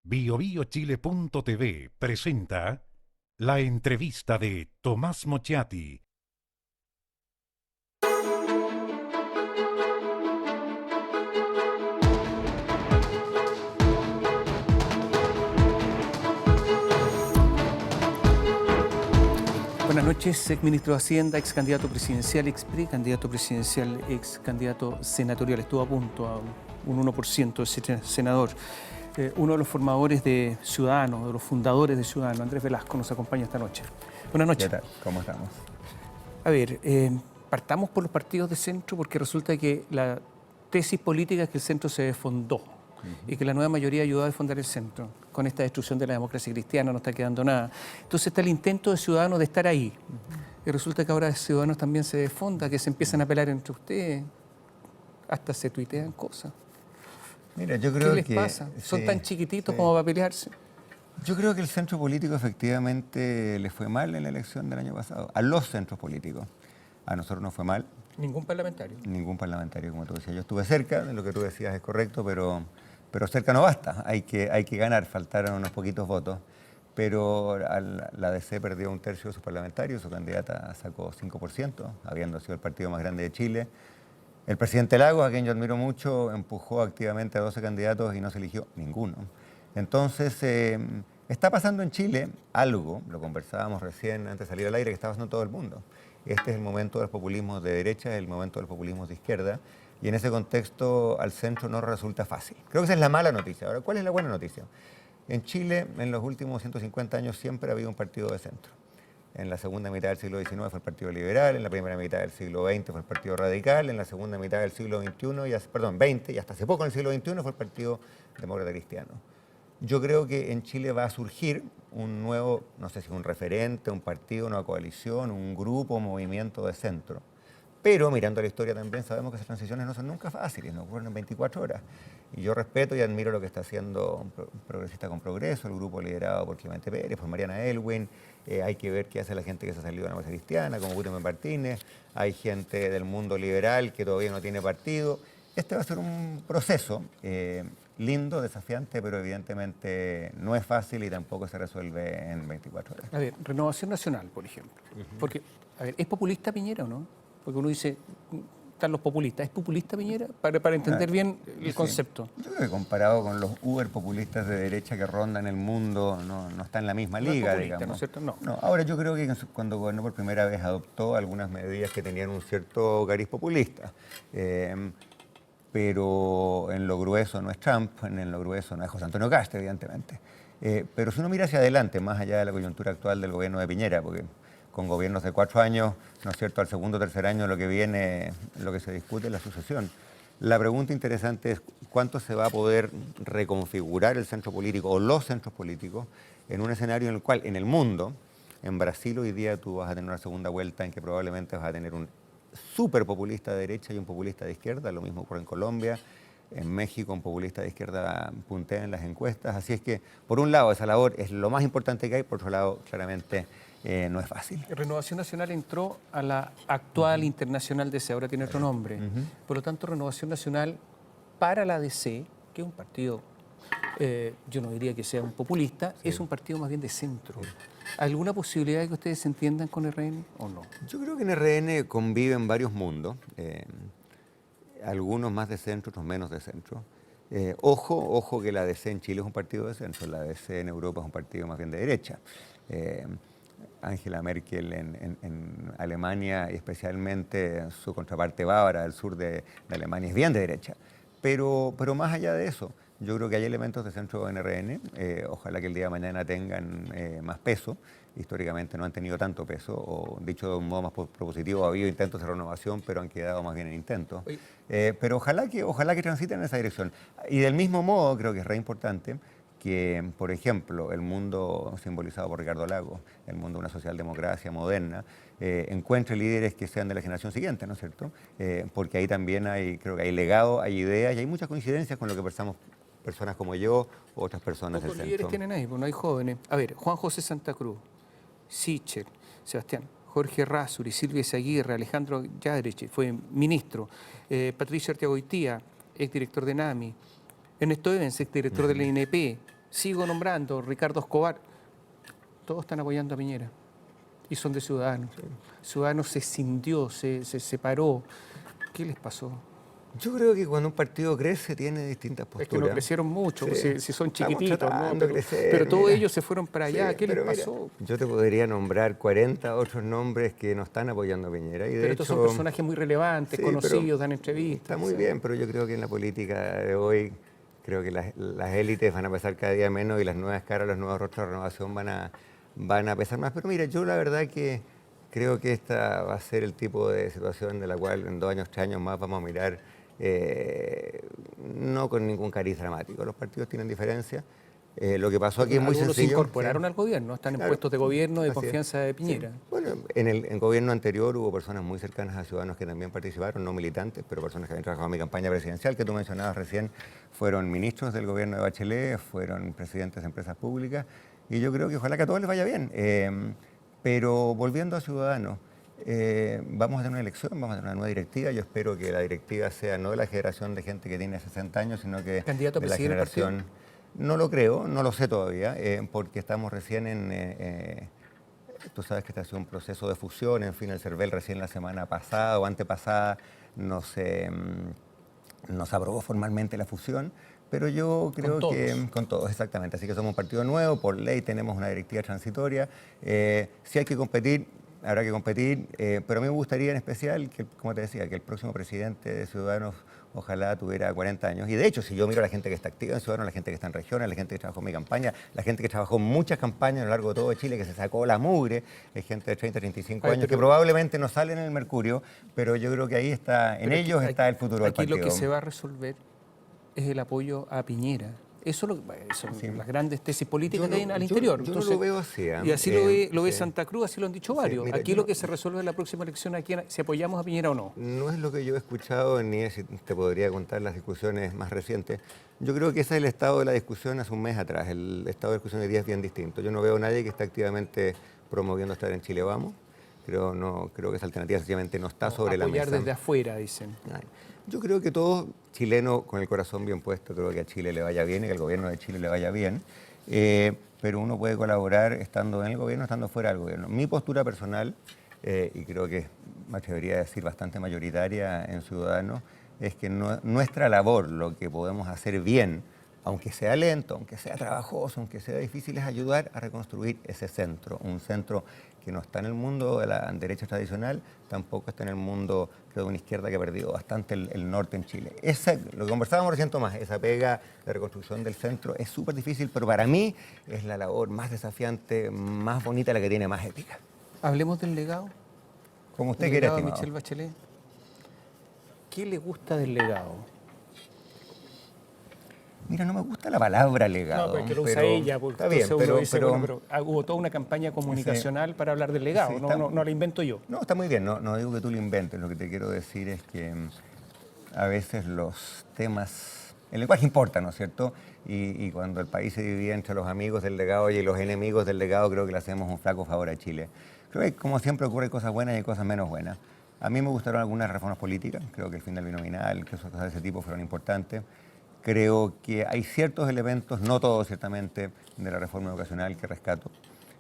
BioBioChile.tv presenta la entrevista de Tomás Mochiati. Buenas noches, ex ministro de Hacienda, ex candidato presidencial, ex precandidato presidencial, ex candidato senatorial. Estuvo a punto, a un 1% de ser senador. Uno de los formadores de Ciudadanos, de los fundadores de Ciudadanos, Andrés Velasco, nos acompaña esta noche. Buenas noches. ¿Qué tal? ¿Cómo estamos? A ver, partamos por los partidos de centro porque resulta que la tesis política es que el centro se desfondó y que la nueva mayoría ayudó a desfondar el centro. Con esta destrucción de la democracia cristiana no está quedando nada. Entonces está el intento de Ciudadanos de estar ahí. Y resulta que ahora Ciudadanos también se desfonda, que se empiezan a pelear entre ustedes, hasta se tuitean cosas. Mira, yo creo ¿Qué que... les pasa? ¿Son sí, tan chiquititos sí. como para pelearse? Yo creo que el centro político efectivamente le fue mal en la elección del año pasado. A los centros políticos. A nosotros nos fue mal. Ningún parlamentario. Ningún parlamentario, como tú decías. Yo estuve cerca, de lo que tú decías es correcto, pero cerca no basta. Hay que ganar, faltaron unos poquitos votos. Pero la DC perdió un tercio de sus parlamentarios, su candidata sacó 5%, habiendo sido el partido más grande de Chile. El presidente Lagos, a quien yo admiro mucho, empujó activamente a 12 candidatos y no se eligió ninguno. Entonces, está pasando en Chile algo, lo conversábamos recién antes de salir al aire, que está pasando en todo el mundo. Este es el momento de los populismos de derecha, es el momento de los populismos de izquierda, y en ese contexto al centro no resulta fácil. Creo que esa es la mala noticia. Ahora, ¿cuál es la buena noticia? En Chile, en los últimos 150 años, siempre ha habido un partido de centro. En la segunda mitad del siglo XIX fue el Partido Liberal, en la primera mitad del siglo XX fue el Partido Radical, en la segunda mitad del siglo XX, y hasta hace poco en el siglo XXI fue el Partido Demócrata Cristiano. Yo creo que en Chile va a surgir un nuevo, no sé si un referente, un partido, una coalición, un grupo, un movimiento de centro. Pero mirando la historia también sabemos que esas transiciones no son nunca fáciles, no ocurren en 24 horas. Y yo respeto y admiro lo que está haciendo Progresista con Progreso, el grupo liderado por Clemente Pérez, por Mariana Elwin. Hay que ver qué hace la gente que se ha salido de la democracia cristiana, como Guillermo Martínez. Hay gente del mundo liberal que todavía no tiene partido. Este va a ser un proceso lindo, desafiante, pero evidentemente no es fácil y tampoco se resuelve en 24 horas. A ver, Renovación Nacional, por ejemplo. Porque, a ver, ¿es populista Piñera o no? Porque uno dice, están los populistas. ¿Es populista Piñera? Para entender bien el concepto. Yo creo que comparado con los uber populistas de derecha que rondan el mundo, no está en la misma liga, populista, digamos. ¿no es cierto? No. Ahora yo creo que cuando gobernó por primera vez adoptó algunas medidas que tenían un cierto cariz populista. Pero en lo grueso no es Trump, en lo grueso no es José Antonio Cast, evidentemente. Pero si uno mira hacia adelante, más allá de la coyuntura actual del gobierno de Piñera, porque con gobiernos de 4 años, ¿no es cierto?, al segundo o tercer año lo que viene, lo que se discute es la sucesión. La pregunta interesante es cuánto se va a poder reconfigurar el centro político o los centros políticos en un escenario en el cual, en el mundo, en Brasil hoy día tú vas a tener una segunda vuelta en que probablemente vas a tener un súper populista de derecha y un populista de izquierda, lo mismo ocurre en Colombia. En México un populista de izquierda puntea en las encuestas, así es que por un lado esa labor es lo más importante que hay, por otro lado claramente no es fácil. Renovación Nacional entró a la actual Internacional DC, ahora tiene otro nombre. Por lo tanto, Renovación Nacional para la DC, que es un partido, yo no diría que sea un populista, es un partido más bien de centro. ¿Alguna posibilidad de que ustedes se entiendan con RN o no? Yo creo que en RN conviven varios mundos, algunos más de centro, otros menos de centro. Ojo que la DC en Chile es un partido de centro, la DC en Europa es un partido más bien de derecha. Angela Merkel en Alemania y especialmente su contraparte bávara del sur de Alemania es bien de derecha. Pero más allá de eso, yo creo que hay elementos de centro en RN, ojalá que el día de mañana tengan más peso. Históricamente no han tenido tanto peso, o dicho de un modo más propositivo, ha habido intentos de renovación, pero han quedado más bien en intentos. Pero ojalá que transiten en esa dirección. Y del mismo modo, creo que es re importante que, por ejemplo, el mundo simbolizado por Ricardo Lagos, el mundo de una socialdemocracia moderna, encuentre líderes que sean de la generación siguiente, ¿no es cierto? Porque ahí también creo que hay legado, hay ideas y hay muchas coincidencias con lo que pensamos personas como yo u otras personas del centro. ¿Cuántos líderes tienen ahí? Bueno, hay jóvenes. A ver, Juan José Santa Cruz, Sichel, Sebastián, Jorge Razzuri, Silvia Izaguirre, Alejandro Yadrich, fue ministro, Patricio Arteagoitía, exdirector de NAMI, Ernesto Evans, exdirector de la INP, Sigo nombrando, Ricardo Escobar, todos están apoyando a Piñera y son de Ciudadanos. Ciudadanos se escindió, se separó. ¿Qué les pasó? Yo creo que cuando un partido crece tiene distintas posturas. Es que no crecieron mucho, Sí. si son Estamos chiquititos, ¿no? tratando de crecer, pero todos mira. ellos se fueron para allá. Sí, ¿Qué les pero mira, pasó? yo te podría nombrar 40 otros nombres que no están apoyando a Piñera. Y de Pero estos son hecho, personajes muy relevantes, sí, conocidos, pero dan entrevistas. está muy bien, pero yo creo que en la política de hoy, creo que las élites van a pesar cada día menos y las nuevas caras, los nuevos rostros de renovación van a pesar más. Pero mira, yo la verdad que creo que esta va a ser el tipo de situación de la cual en 2 años, 3 años más vamos a mirar no con ningún cariz dramático. Los partidos tienen diferencias. Lo que pasó aquí es muy Algunos se sencillo. incorporaron al gobierno, están en puestos de gobierno de Así es. confianza de Piñera. Sí. Bueno, en el gobierno anterior hubo personas muy cercanas a Ciudadanos que también participaron, no militantes, pero personas que habían trabajado en mi campaña presidencial, que tú mencionabas recién, fueron ministros del gobierno de Bachelet, fueron presidentes de empresas públicas, y yo creo que ojalá que a todos les vaya bien. Pero volviendo a Ciudadanos, vamos a tener una elección, vamos a tener una nueva directiva. Yo espero que la directiva sea no de la generación de gente que tiene 60 años, sino que ¿Candidato a de la presidir el partido? generación... No lo creo, no lo sé todavía, porque estamos recién tú sabes que este ha sido un proceso de fusión, en fin, el CERVEL recién la semana pasada o antepasada nos aprobó formalmente la fusión, pero yo creo que... Con todos, exactamente. Así que somos un partido nuevo, por ley tenemos una directiva transitoria. Si hay que competir, habrá que competir, pero a mí me gustaría en especial, que, como te decía, que el próximo presidente de Ciudadanos ojalá tuviera 40 años. Y de hecho, si yo miro a la gente que está activa en Ciudadanos, la gente que está en regiones, la gente que trabajó en mi campaña, la gente que trabajó en muchas campañas a lo largo de todo Chile, que se sacó la mugre, hay gente de 30, 35 años, que probablemente no salen en el Mercurio, pero yo creo que ahí está, en ellos está el futuro del partido. Aquí lo que se va a resolver es el apoyo a Piñera. Eso son las grandes tesis políticas que hay al interior. Yo no lo veo así. Y así lo ve Santa Cruz, así lo han dicho varios. Mira, aquí lo que se resuelve en la próxima elección, aquí, si apoyamos a Piñera o no. No es lo que yo he escuchado, ni es, te podría contar las discusiones más recientes. Yo creo que ese es el estado de la discusión hace un mes atrás. El estado de discusión hoy día es bien distinto. Yo no veo a nadie que esté activamente promoviendo estar en Chile Vamos. Creo que esa alternativa sencillamente no está sobre la mesa. Apoyar desde afuera, dicen. Yo creo que todo chileno con el corazón bien puesto, creo que a Chile le vaya bien y que al gobierno de Chile le vaya bien, pero uno puede colaborar estando en el gobierno, estando fuera del gobierno. Mi postura personal, y creo que me atrevería a decir bastante mayoritaria en Ciudadanos, es que nuestra labor, lo que podemos hacer bien, aunque sea lento, aunque sea trabajoso, aunque sea difícil, es ayudar a reconstruir ese centro, un centro que no está en el mundo de la derecha tradicional, tampoco está en el mundo, creo, de una izquierda que ha perdido bastante el norte en Chile. Lo que conversábamos recién, Tomás, esa pega de reconstrucción del centro es súper difícil, pero para mí es la labor más desafiante, más bonita, la que tiene más épica. Hablemos del legado. Como usted quiera, legado de estimado. Michelle Bachelet. ¿Qué le gusta del legado? Mira, no me gusta la palabra legado. No, porque lo usa ella, porque está bien, entonces uno dice, pero bueno, pero hubo toda una campaña comunicacional para hablar del legado, Sí, no la invento yo. No, está muy bien, no digo que tú lo inventes, lo que te quiero decir es que a veces los temas, el lenguaje importa, ¿no es cierto? Y cuando el país se divide entre los amigos del legado y los enemigos del legado, creo que le hacemos un flaco favor a Chile. Creo que como siempre ocurre cosas buenas y cosas menos buenas. A mí me gustaron algunas reformas políticas, creo que el fin del binominal, que cosas de ese tipo fueron importantes. Creo que hay ciertos elementos, no todos ciertamente, de la reforma educacional que rescato.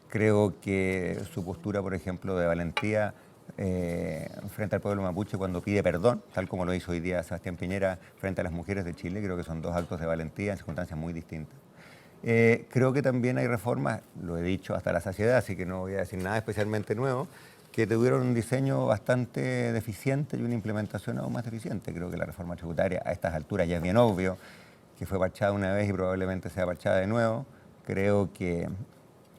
Creo que su postura, por ejemplo, de valentía frente al pueblo mapuche cuando pide perdón, tal como lo hizo hoy día Sebastián Piñera frente a las mujeres de Chile, creo que son dos actos de valentía en circunstancias muy distintas. Creo que también hay reformas, lo he dicho hasta la saciedad, así que no voy a decir nada especialmente nuevo, que tuvieron un diseño bastante deficiente y una implementación aún más deficiente. Creo que la reforma tributaria a estas alturas ya es bien obvio que fue parchada una vez y probablemente sea parchada de nuevo. Creo que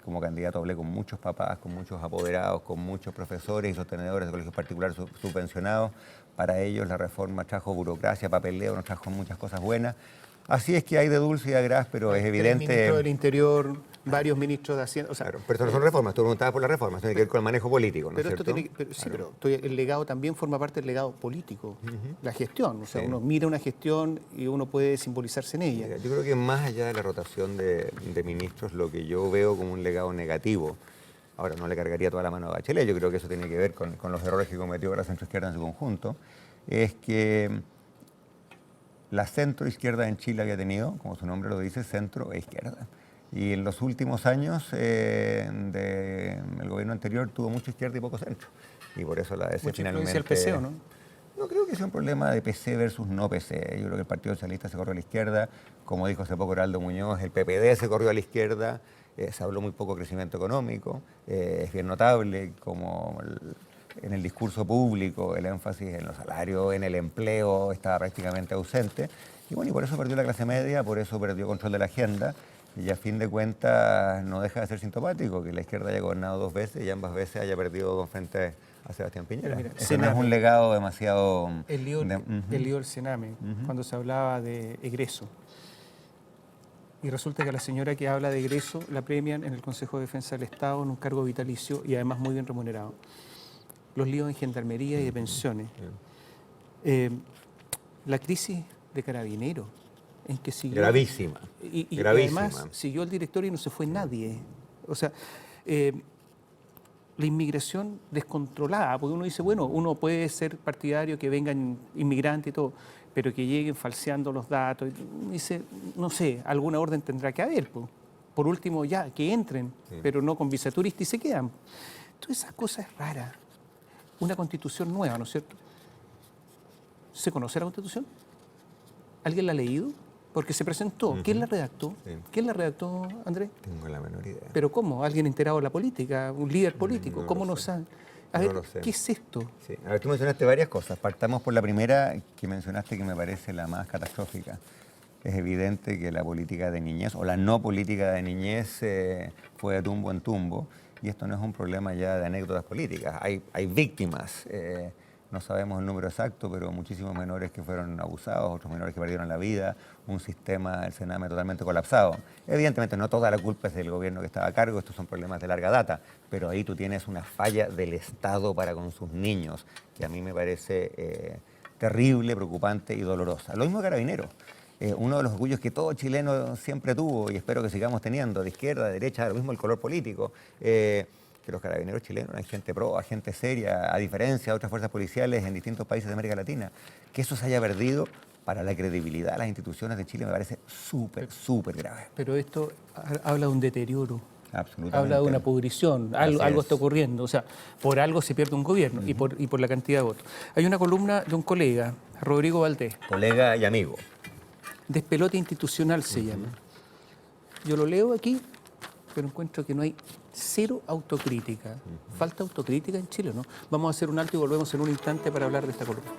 como candidato hablé con muchos papás, con muchos apoderados, con muchos profesores y sostenedores de colegios particulares subvencionados. Para ellos la reforma trajo burocracia, papeleo, nos trajo muchas cosas buenas. Así es que hay de dulce y de gras, pero es evidente... Ministro del Interior, varios ministros de Hacienda... O sea, claro, pero esto no son reformas, tú preguntabas por las reformas, tiene que ver con el manejo político, ¿no es cierto? El legado también forma parte del legado político, la gestión. O sea, uno mira una gestión y uno puede simbolizarse en ella. Mira, yo creo que más allá de la rotación de ministros, lo que yo veo como un legado negativo, ahora no le cargaría toda la mano a Bachelet, yo creo que eso tiene que ver con los errores que cometió la centroizquierda en su conjunto, es que la centroizquierda en Chile había tenido, como su nombre lo dice, centro e izquierda. Y en los últimos años el gobierno anterior tuvo mucha izquierda y poco centro. Y por eso la DC Mucha finalmente... influencia del PC, ¿o no? No creo que sea un problema de PC versus no PC. Yo creo que el Partido Socialista se corrió a la izquierda. Como dijo hace poco Heraldo Muñoz, el PPD se corrió a la izquierda. Se habló muy poco de crecimiento económico. Es bien notable como en el discurso público el énfasis en los salarios, en el empleo, estaba prácticamente ausente. Y bueno, y por eso perdió la clase media, por eso perdió control de la agenda. Y a fin de cuentas no deja de ser sintomático que la izquierda haya gobernado 2 veces y ambas veces haya perdido frente a Sebastián Piñera. Mira, Eso no es un legado demasiado... El lío del Sename, cuando se hablaba de egreso. Y resulta que a la señora que habla de egreso la premian en el Consejo de Defensa del Estado en un cargo vitalicio y además muy bien remunerado. Los líos en gendarmería y de pensiones. La crisis de Carabineros, en que siguió... Gravísima. Y gravísima. además siguió el directorio y no se fue nadie. O sea, la inmigración descontrolada, porque uno dice, bueno, uno puede ser partidario que vengan inmigrantes y todo, pero que lleguen falseando los datos. Dice, no sé, alguna orden tendrá que haber. Por último, ya, que entren, pero no con visa turista y se quedan. Todas esas cosas raras. Una constitución nueva, ¿no es cierto? ¿Se conoce la constitución? ¿Alguien la ha leído? Porque se presentó. ¿Quién la redactó? Sí. ¿Quién la redactó, Andrés? Tengo la menor idea. ¿Pero cómo? ¿Alguien enterado de la política? ¿Un líder político? No ¿Cómo lo no sé. sabe? A No ver, lo sé. ¿qué es esto? Sí. A ver, tú mencionaste varias cosas. Partamos por la primera que mencionaste, que me parece la más catastrófica. Es evidente que la política de niñez, o la no política de niñez, fue de tumbo en tumbo. Y esto no es un problema ya de anécdotas políticas. Hay víctimas. No sabemos el número exacto, pero muchísimos menores que fueron abusados, otros menores que perdieron la vida, un sistema, el Sename, totalmente colapsado. Evidentemente no toda la culpa es del gobierno que estaba a cargo, estos son problemas de larga data, pero ahí tú tienes una falla del Estado para con sus niños, que a mí me parece terrible, preocupante y dolorosa. Lo mismo de Carabineros. Uno de los orgullos que todo chileno siempre tuvo, y espero que sigamos teniendo, de izquierda, de derecha, lo mismo el color político, que los carabineros chilenos hay gente pro, hay gente seria, a diferencia de otras fuerzas policiales en distintos países de América Latina. Que eso se haya perdido para la credibilidad de las instituciones de Chile me parece súper, súper grave. Pero esto habla de un deterioro. Absolutamente. Habla de una pudrición, algo está ocurriendo. O sea, por algo se pierde un gobierno y por la cantidad de votos. Hay una columna de un colega, Rodrigo Valdés. Colega y amigo. Despelote institucional se llama. Yo lo leo aquí, pero encuentro que no hay cero autocrítica. Falta autocrítica en Chile, ¿no? Vamos a hacer un alto y volvemos en un instante para hablar de esta columna.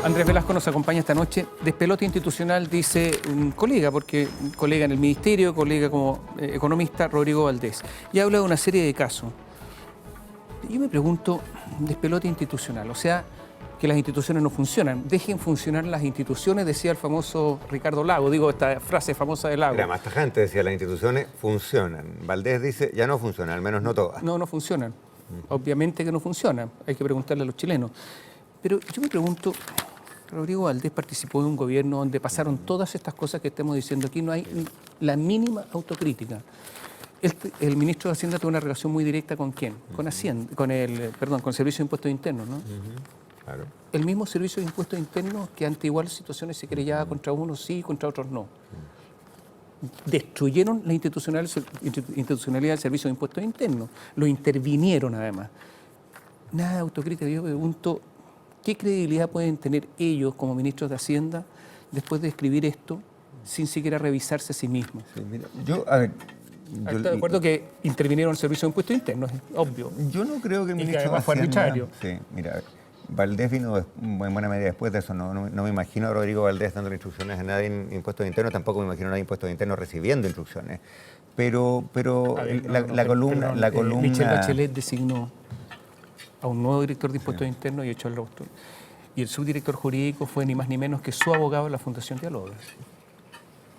Andrés Velasco nos acompaña esta noche. Despelote institucional, dice un colega, porque un colega en el ministerio, colega como economista, Rodrigo Valdés, y habla de una serie de casos. Yo me pregunto, despelote institucional, o sea, que las instituciones no funcionan. Dejen funcionar las instituciones, decía el famoso Ricardo Lago, digo esta frase famosa de Lago. Era más tajante, decía, las instituciones funcionan. Valdés dice, ya no funcionan, al menos no todas. No, no funcionan. Obviamente que no funcionan. Hay que preguntarle a los chilenos. Pero yo me pregunto, Rodrigo Valdés participó de un gobierno donde pasaron todas estas cosas que estamos diciendo aquí, no hay la mínima autocrítica. El ministro de Hacienda tuvo una relación muy directa ¿con quién? Con Hacienda, con el Servicio de Impuestos Internos, ¿no? Claro. El mismo Servicio de Impuestos Internos que ante iguales situaciones se querellaba contra unos sí, contra otros no. Destruyeron la institucionalidad del Servicio de Impuestos Internos, lo intervinieron además. Nada de autocrítica. Yo pregunto, ¿qué credibilidad pueden tener ellos como ministros de Hacienda después de escribir esto sin siquiera revisarse a sí mismos? Sí, mira, a ver, Estoy de acuerdo que intervinieron el Servicio de Impuestos Internos, es obvio. Yo no creo que el Y que ministro de además fue Hacienda... arbitrario. Sí, mira, Valdés vino en buena medida después de eso. No me imagino a Rodrigo Valdés dando instrucciones a nadie en impuestos internos, tampoco me imagino a nadie en impuestos internos recibiendo instrucciones. Pero la columna... Michelle Bachelet designó a un nuevo director de impuestos internos y echó al otro. Y el subdirector jurídico fue ni más ni menos que su abogado en la Fundación Dialogas.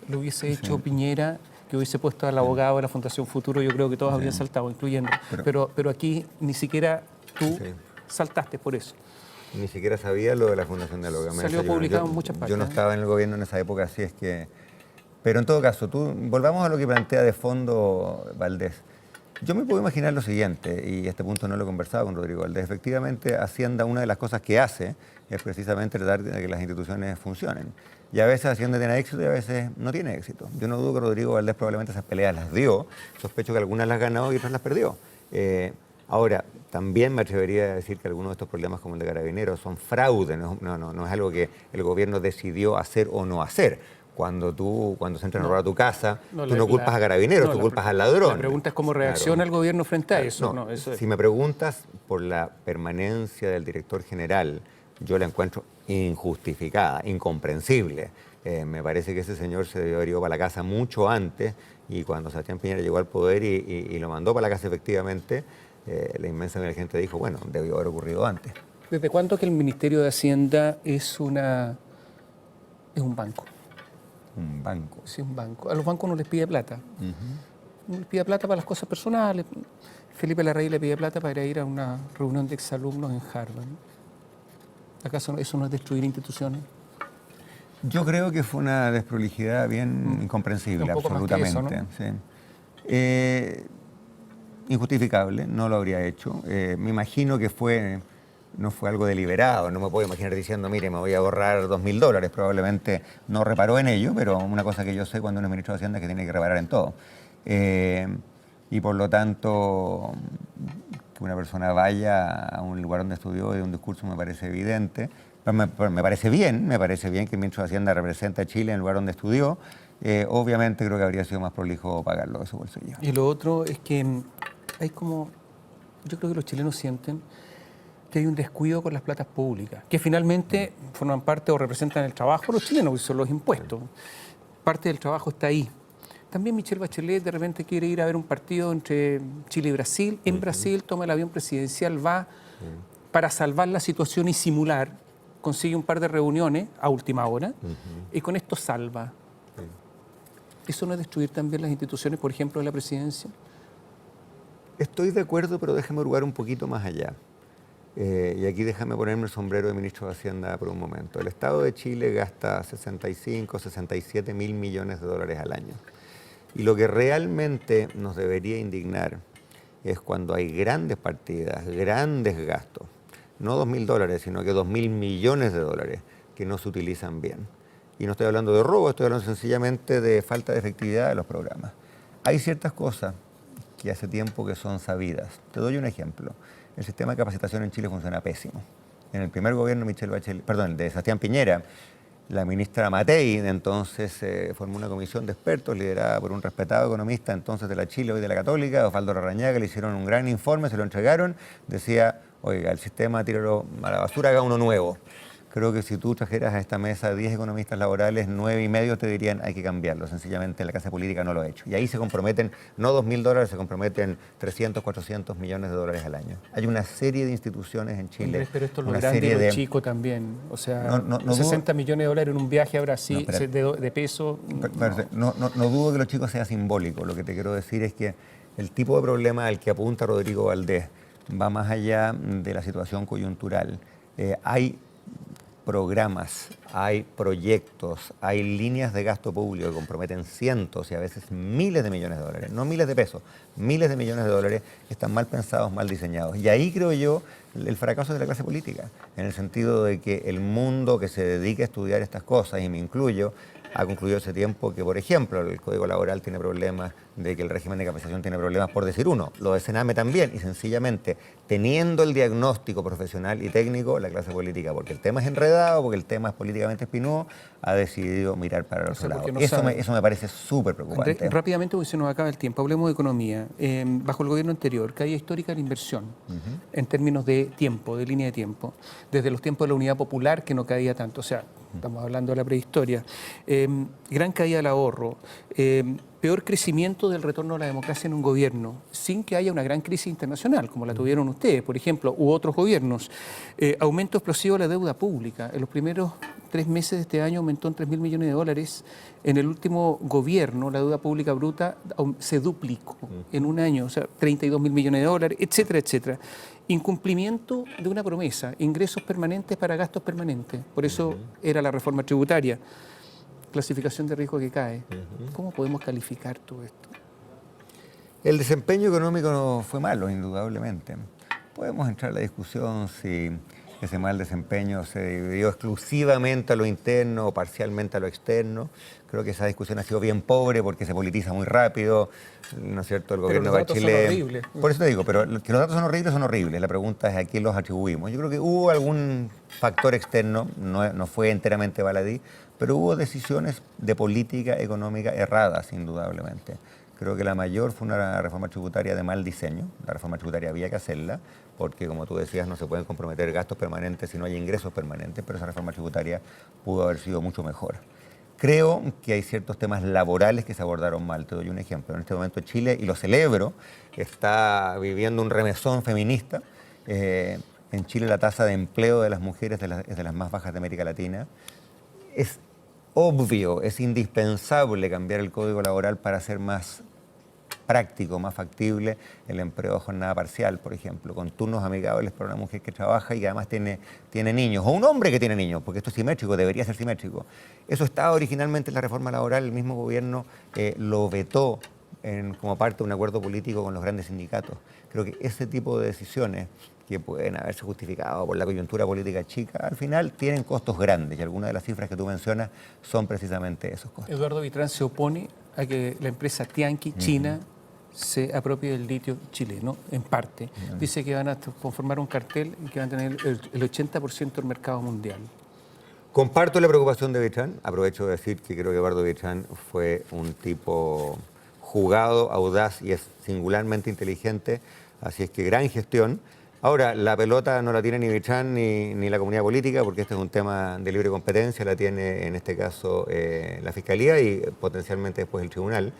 Lo hubiese hecho Piñera, que hubiese puesto al abogado de la Fundación Futuro, yo creo que todos habrían saltado, incluyendo. Pero aquí ni siquiera tú saltaste por eso. Ni siquiera sabía lo de la Fundación Dialogas. Salió publicado en muchas partes. Yo no estaba en el gobierno en esa época, así es que... Pero en todo caso, volvamos a lo que plantea de fondo Valdés. Yo me puedo imaginar lo siguiente, y este punto no lo he conversado con Rodrigo Valdés. Efectivamente, Hacienda, una de las cosas que hace es precisamente tratar de que las instituciones funcionen. Y a veces Hacienda tiene éxito y a veces no tiene éxito. Yo no dudo que Rodrigo Valdés probablemente esas peleas las dio. Sospecho que algunas las ganó y otras las perdió. Ahora, también me atrevería a decir que algunos de estos problemas como el de Carabineros son fraude, no es algo que el gobierno decidió hacer o no hacer. Cuando se entran a robar a tu casa, tú no culpas a Carabineros, tú culpas al ladrón. La pregunta es cómo reacciona el gobierno frente a eso. Si me preguntas por la permanencia del director general, yo la encuentro injustificada, incomprensible. Me parece que ese señor se debió haber ido para la casa mucho antes, y cuando Sebastián Piñera llegó al poder y lo mandó para la casa efectivamente, la inmensa mayoría de la gente dijo, bueno, debió haber ocurrido antes. ¿Desde cuándo que el Ministerio de Hacienda es un banco? Un banco. Sí, un banco. A los bancos no les pide plata. No les pide plata para las cosas personales. Felipe Larraín le pide plata para ir a una reunión de exalumnos en Harvard. ¿Acaso eso no es destruir instituciones? Yo creo que fue una desprolijidad bien incomprensible, absolutamente. Más que eso, ¿no? Sí. Injustificable, no lo habría hecho. Me imagino que no fue algo deliberado, no me puedo imaginar diciendo, mire, me voy a ahorrar $2.000. Probablemente no reparó en ello, pero una cosa que yo sé cuando uno es ministro de Hacienda es que tiene que reparar en todo. Y por lo tanto, que una persona vaya a un lugar donde estudió y de un discurso me parece evidente. Me parece bien que el ministro de Hacienda represente a Chile en el lugar donde estudió. Obviamente creo que habría sido más prolijo pagarlo de su bolsillo. Y lo otro es que yo creo que los chilenos sienten que hay un descuido con las platas públicas, que finalmente forman parte o representan el trabajo de los chilenos, que son los impuestos. Parte del trabajo está ahí. También Michelle Bachelet de repente quiere ir a ver un partido entre Chile y Brasil. En Brasil toma el avión presidencial, va para salvar la situación y simular, consigue un par de reuniones a última hora y con esto salva. ¿Eso no es destruir también las instituciones, por ejemplo, de la presidencia? Estoy de acuerdo, pero déjame hurgar un poquito más allá. Y aquí déjame ponerme el sombrero de ministro de Hacienda por un momento. El Estado de Chile gasta 65, 67 mil millones de dólares al año. Y lo que realmente nos debería indignar es cuando hay grandes partidas, grandes gastos, no $2.000, sino que 2.000 millones de dólares que no se utilizan bien. Y no estoy hablando de robo, estoy hablando sencillamente de falta de efectividad de los programas. Hay ciertas cosas que hace tiempo que son sabidas. Te doy un ejemplo. El sistema de capacitación en Chile funciona pésimo. En el primer gobierno de Sebastián Piñera, la ministra Matei entonces formó una comisión de expertos liderada por un respetado economista entonces de la Chile, hoy de la Católica, Osvaldo Larrañaga. Le hicieron un gran informe, se lo entregaron, decía, oiga, el sistema tíralo a la basura, haga uno nuevo. Creo que si tú trajeras a esta mesa 10 economistas laborales, 9 y medio te dirían hay que cambiarlo. Sencillamente la clase política no lo ha hecho. Y ahí se comprometen, no $2.000, se comprometen 300, 400 millones de dólares al año. Hay una serie de instituciones en Chile. Pero esto es lo grande y lo chico también. O sea, 60 millones de dólares en un viaje a Brasil de peso. No dudo que lo chico sea simbólico. Lo que te quiero decir es que el tipo de problema al que apunta Rodrigo Valdés va más allá de la situación coyuntural. Hay programas, hay proyectos, hay líneas de gasto público que comprometen cientos y a veces miles de millones de dólares, no miles de pesos, miles de millones de dólares que están mal pensados, mal diseñados. Y ahí creo yo el fracaso de la clase política, en el sentido de que el mundo que se dedica a estudiar estas cosas, y me incluyo, ha concluido hace tiempo que, por ejemplo, el Código Laboral tiene problemas, de que el régimen de capacitación tiene problemas, por decir uno. Lo de Sename también, y sencillamente, teniendo el diagnóstico profesional y técnico, la clase política, porque el tema es enredado, porque el tema es políticamente espinudo, ha decidido mirar para el otro lado. Eso me parece súper preocupante. Andrés, rápidamente, porque se nos acaba el tiempo, hablemos de economía. Bajo el gobierno anterior, caída histórica de la inversión, en términos de tiempo, de línea de tiempo, desde los tiempos de la Unidad Popular, que no caía tanto, o sea, estamos hablando de la prehistoria, gran caída del ahorro, peor crecimiento del retorno a la democracia en un gobierno, sin que haya una gran crisis internacional, como la tuvieron ustedes, por ejemplo, u otros gobiernos. Aumento explosivo de la deuda pública. En los primeros 3 meses de este año aumentó en $3.000 millones. En el último gobierno, la deuda pública bruta se duplicó en un año, o sea, $32.000 millones, etcétera, etcétera. Incumplimiento de una promesa, ingresos permanentes para gastos permanentes. Por eso era la reforma tributaria. Clasificación de riesgo que cae. ¿Cómo podemos calificar todo esto? El desempeño económico no fue malo, indudablemente. Podemos entrar a la discusión si ese mal desempeño se debió exclusivamente a lo interno o parcialmente a lo externo. Creo que esa discusión ha sido bien pobre porque se politiza muy rápido, ¿no es cierto? El gobierno de Bachelet. Son horribles. Por eso te digo, pero que los datos son horribles. La pregunta es a quién los atribuimos. Yo creo que hubo algún factor externo, no fue enteramente baladí, pero hubo decisiones de política económica erradas, indudablemente. Creo que la mayor fue una reforma tributaria de mal diseño. La reforma tributaria había que hacerla, porque como tú decías, no se pueden comprometer gastos permanentes si no hay ingresos permanentes, pero esa reforma tributaria pudo haber sido mucho mejor. Creo que hay ciertos temas laborales que se abordaron mal. Te doy un ejemplo. En este momento Chile, y lo celebro, está viviendo un remesón feminista. En Chile la tasa de empleo de las mujeres es de las más bajas de América Latina. Es obvio, es indispensable cambiar el código laboral para hacer más práctico, más factible el empleo a jornada parcial, por ejemplo, con turnos amigables para una mujer que trabaja y que además tiene niños, o un hombre que tiene niños, porque esto es simétrico, debería ser simétrico. Eso estaba originalmente en la reforma laboral, el mismo gobierno lo vetó como parte de un acuerdo político con los grandes sindicatos. Creo que ese tipo de decisiones que pueden haberse justificado por la coyuntura política chica, al final tienen costos grandes y algunas de las cifras que tú mencionas son precisamente esos costos. Eduardo Vitrán se opone a que la empresa Tianqi, China, se apropie del litio chileno, en parte. Dice que van a conformar un cartel y que van a tener el 80% del mercado mundial. Comparto la preocupación de Vitrán. Aprovecho de decir que creo que Eduardo Vitrán fue un tipo jugado, audaz y es singularmente inteligente, así es que gran gestión. Ahora, la pelota no la tiene ni Vitrán ni la comunidad política, porque este es un tema de libre competencia, la tiene en este caso la Fiscalía y potencialmente después el Tribunal.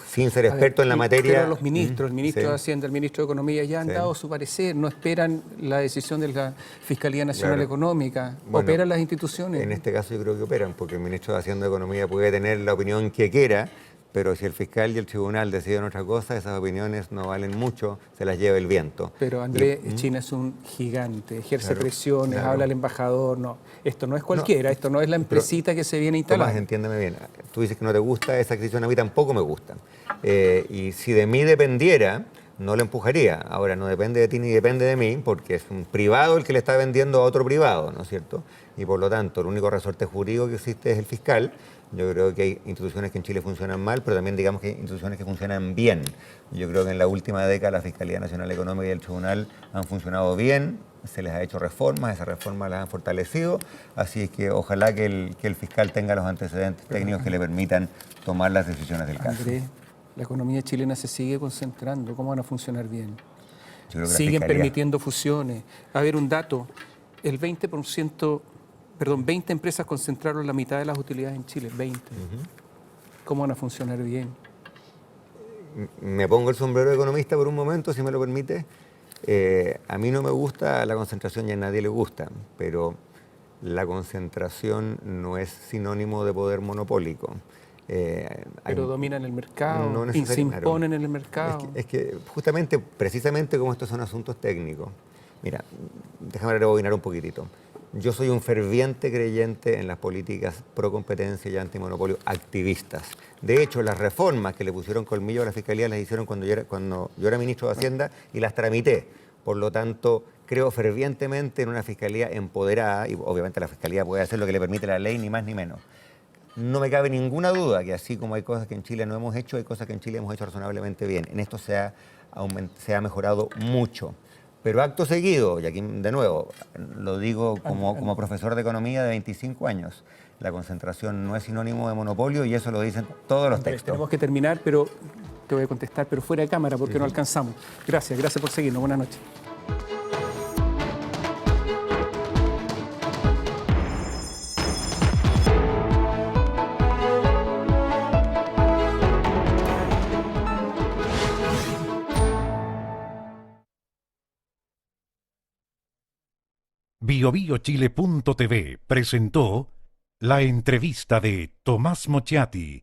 Sin ser experto en la materia. Pero los ministros, el ministro de Hacienda, el ministro de Economía ya han dado su parecer, no esperan la decisión de la Fiscalía Nacional Económica, bueno, operan las instituciones. En este caso yo creo que operan, porque el ministro de Hacienda y Economía puede tener la opinión que quiera, pero si el fiscal y el tribunal deciden otra cosa, esas opiniones no valen mucho, se las lleva el viento. Pero Andrés, China es un gigante, ejerce presiones, habla al embajador, no. Esto no es cualquiera, esto no es la empresita que se viene a instalar. Tomás, entiéndeme bien, tú dices que no te gusta esa adquisición, a mí tampoco me gusta. Y si de mí dependiera, no lo empujaría. Ahora, no depende de ti ni depende de mí, porque es un privado el que le está vendiendo a otro privado, ¿no es cierto? Y por lo tanto, el único resorte jurídico que existe es el fiscal. Yo creo que hay instituciones que en Chile funcionan mal, pero también digamos que hay instituciones que funcionan bien. Yo creo que en la última década la Fiscalía Nacional Económica y el Tribunal han funcionado bien, se les ha hecho reformas, esas reformas las han fortalecido, así es que ojalá que el fiscal tenga los antecedentes técnicos que le permitan tomar las decisiones del caso. Andrés, la economía chilena se sigue concentrando, ¿cómo van a funcionar bien? Yo creo que siguen permitiendo fusiones. A ver, un dato, el 20 empresas concentraron la mitad de las utilidades en Chile, 20. ¿Cómo van a funcionar bien? Me pongo el sombrero de economista por un momento, si me lo permite. A mí no me gusta la concentración y a nadie le gusta, pero la concentración no es sinónimo de poder monopólico. Pero dominan el mercado, no se imponen en el mercado. Es que justamente, precisamente como estos son asuntos técnicos, mira, déjame rebobinar un poquitito. Yo soy un ferviente creyente en las políticas pro competencia y antimonopolio activistas. De hecho, las reformas que le pusieron colmillo a la Fiscalía las hicieron cuando yo era ministro de Hacienda y las tramité. Por lo tanto, creo fervientemente en una Fiscalía empoderada y obviamente la Fiscalía puede hacer lo que le permite la ley, ni más ni menos. no me cabe ninguna duda que así como hay cosas que en Chile no hemos hecho, hay cosas que en Chile hemos hecho razonablemente bien. En esto se ha mejorado mucho. Pero acto seguido, y aquí de nuevo lo digo como profesor de economía de 25 años, la concentración no es sinónimo de monopolio y eso lo dicen todos los Andrés, textos. tenemos que terminar, pero te voy a contestar, pero fuera de cámara porque no alcanzamos. Gracias por seguirnos. Buenas noches. BioBioChile.tv presentó la entrevista de Tomás Mochiati